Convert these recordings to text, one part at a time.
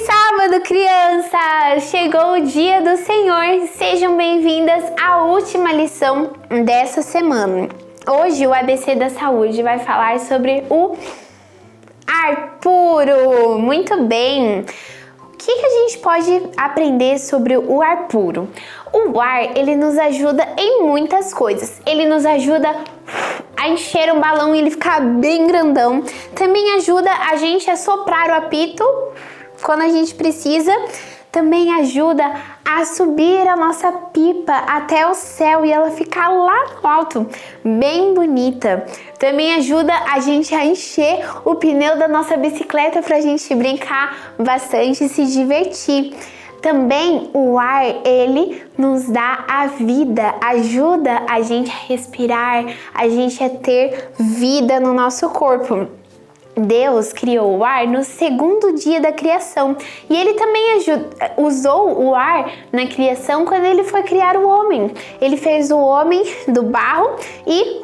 Sábado, crianças! Chegou o dia do Senhor. Sejam bem-vindas à última lição dessa semana. Hoje o ABC da Saúde vai falar sobre o ar puro. Muito bem! O que a gente pode aprender sobre o ar puro? O ar, ele nos ajuda em muitas coisas. Ele nos ajuda a encher um balão e ele ficar bem grandão. Também ajuda a gente a soprar o apito quando a gente precisa. Também ajuda a subir a nossa pipa até o céu e ela ficar lá no alto, bem bonita. Também ajuda a gente a encher o pneu da nossa bicicleta para a gente brincar bastante e se divertir. Também o ar, ele nos dá a vida, ajuda a gente a respirar, a gente a ter vida no nosso corpo. Deus criou o ar no segundo dia da criação e ele também usou o ar na criação quando ele foi criar o homem. Ele fez o homem do barro e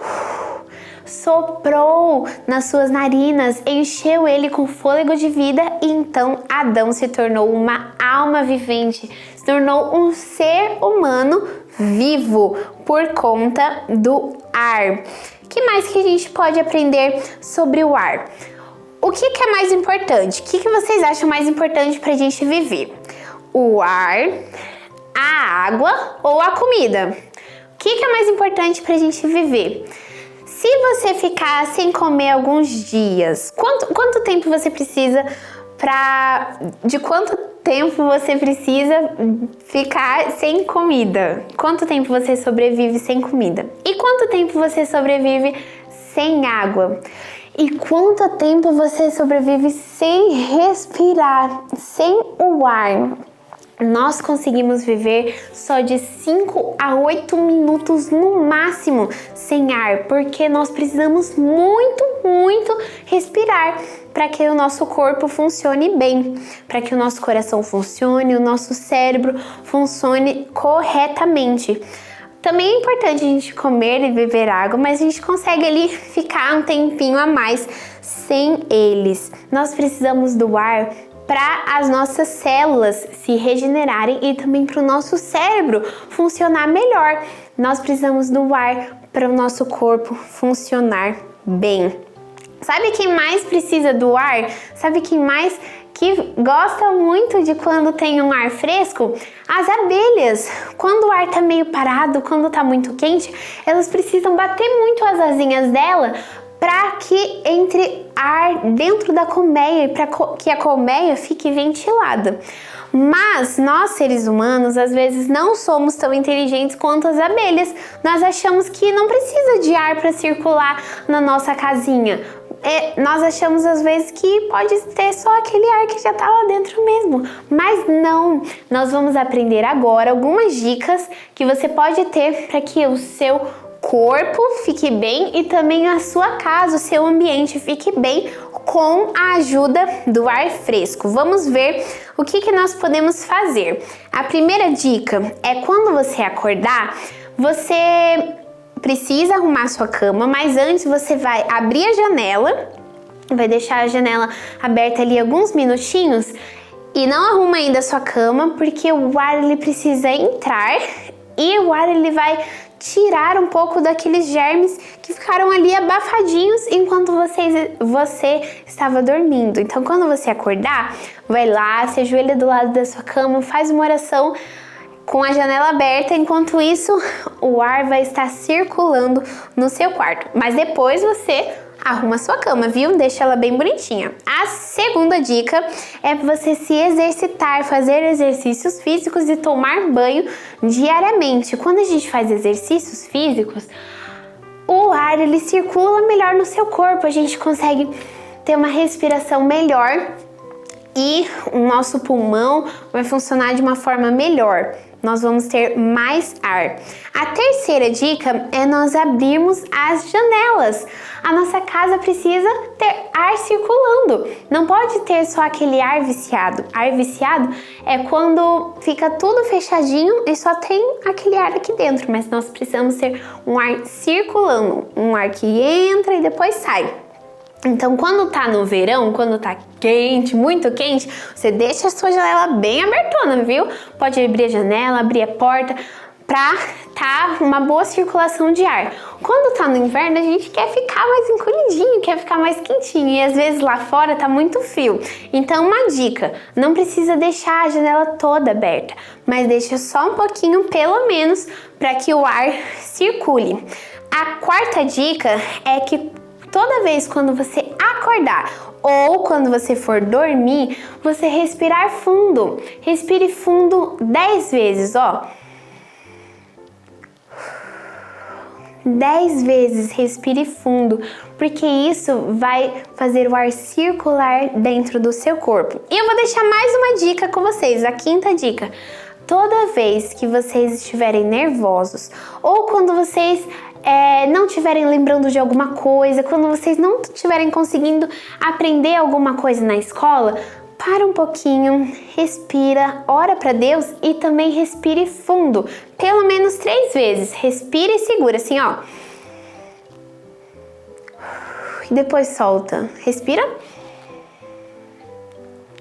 soprou nas suas narinas, encheu ele com fôlego de vida e então Adão se tornou uma alma vivente, se tornou um ser humano vivo por conta do ar. O que mais que a gente pode aprender sobre o ar? O que é mais importante? O que vocês acham mais importante para a gente viver? O ar, a água ou a comida? O que é mais importante para a gente viver? Se você ficar sem comer alguns dias, quanto tempo você precisa de quanto tempo você precisa ficar sem comida? Quanto tempo você sobrevive sem comida? E quanto tempo você sobrevive sem água? E quanto tempo você sobrevive sem respirar, sem o ar? Nós conseguimos viver só de 5 a 8 minutos no máximo sem ar, porque nós precisamos muito respirar para que o nosso corpo funcione bem, para que o nosso coração funcione, o nosso cérebro funcione corretamente. Também é importante a gente comer e beber água, mas a gente consegue ali ficar um tempinho a mais sem eles. Nós precisamos do ar para as nossas células se regenerarem e também para o nosso cérebro funcionar melhor. Nós precisamos do ar para o nosso corpo funcionar bem. Sabe quem mais precisa do ar? Sabe quem mais que gosta muito de quando tem um ar fresco? As abelhas. Quando o ar tá meio parado, quando tá muito quente, elas precisam bater muito as asinhas dela para que entre ar dentro da colmeia e para que a colmeia fique ventilada. Mas nós, seres humanos, às vezes não somos tão inteligentes quanto as abelhas. Nós achamos que não precisa de ar para circular na nossa casinha. Nós achamos às vezes que pode ter só aquele ar que já está lá dentro mesmo, mas não. Nós vamos aprender agora algumas dicas que você pode ter para que o seu corpo fique bem e também a sua casa, o seu ambiente fique bem com a ajuda do ar fresco. Vamos ver o que nós podemos fazer. A primeira dica é quando você acordar, você precisa arrumar sua cama, mas antes você vai abrir a janela, vai deixar a janela aberta ali alguns minutinhos e não arruma ainda a sua cama, porque o ar ele precisa entrar e o ar ele vai tirar um pouco daqueles germes que ficaram ali abafadinhos enquanto você estava dormindo. Então, quando você acordar, vai lá, se ajoelha do lado da sua cama, faz uma oração com a janela aberta, enquanto isso o ar vai estar circulando no seu quarto. Mas depois você arruma a sua cama, viu? Deixa ela bem bonitinha. A segunda dica é você se exercitar, fazer exercícios físicos e tomar banho diariamente. Quando a gente faz exercícios físicos, o ar ele circula melhor no seu corpo, a gente consegue ter uma respiração melhor e o nosso pulmão vai funcionar de uma forma melhor. Nós vamos ter mais ar. A terceira dica é nós abrirmos as janelas. A nossa casa precisa ter ar circulando. Não pode ter só aquele ar viciado. Ar viciado é quando fica tudo fechadinho e só tem aquele ar aqui dentro. Mas nós precisamos ter um ar circulando, um ar que entra e depois sai. Então, quando tá no verão, quando tá quente, muito quente, você deixa a sua janela bem abertona, viu? Pode abrir a janela, abrir a porta, pra tá uma boa circulação de ar. Quando tá no inverno, a gente quer ficar mais encolhidinho, quer ficar mais quentinho, e às vezes lá fora tá muito frio. Então, uma dica, não precisa deixar a janela toda aberta, mas deixa só um pouquinho, pelo menos, para que o ar circule. A quarta dica é que toda vez quando você acordar ou quando você for dormir, você respirar fundo. Respire fundo 10 vezes, ó. 10 vezes respire fundo, porque isso vai fazer o ar circular dentro do seu corpo. E eu vou deixar mais uma dica com vocês, a quinta dica. Toda vez que vocês estiverem nervosos ou quando vocês não estiverem lembrando de alguma coisa, quando vocês não estiverem conseguindo aprender alguma coisa na escola, para um pouquinho, respira, ora para Deus e também respire fundo, pelo menos 3 vezes. Respira e segura assim, ó. E depois solta. Respira.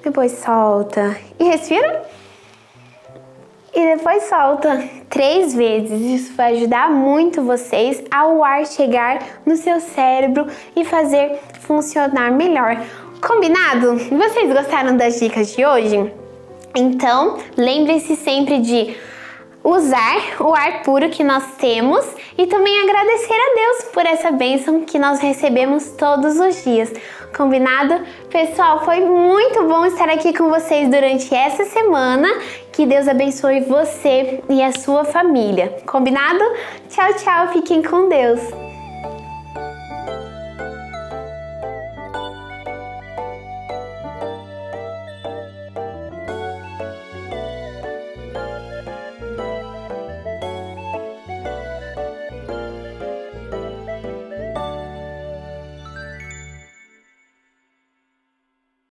Depois solta. E respira. E depois solta 3 vezes. Isso vai ajudar muito vocês ao ar chegar no seu cérebro e fazer funcionar melhor. Combinado? Vocês gostaram das dicas de hoje? Então, lembre-se sempre de usar o ar puro que nós temos e também agradecer a Deus por essa bênção que nós recebemos todos os dias. Combinado? Pessoal, foi muito bom estar aqui com vocês durante essa semana. Que Deus abençoe você e a sua família. Combinado? Tchau, tchau. Fiquem com Deus.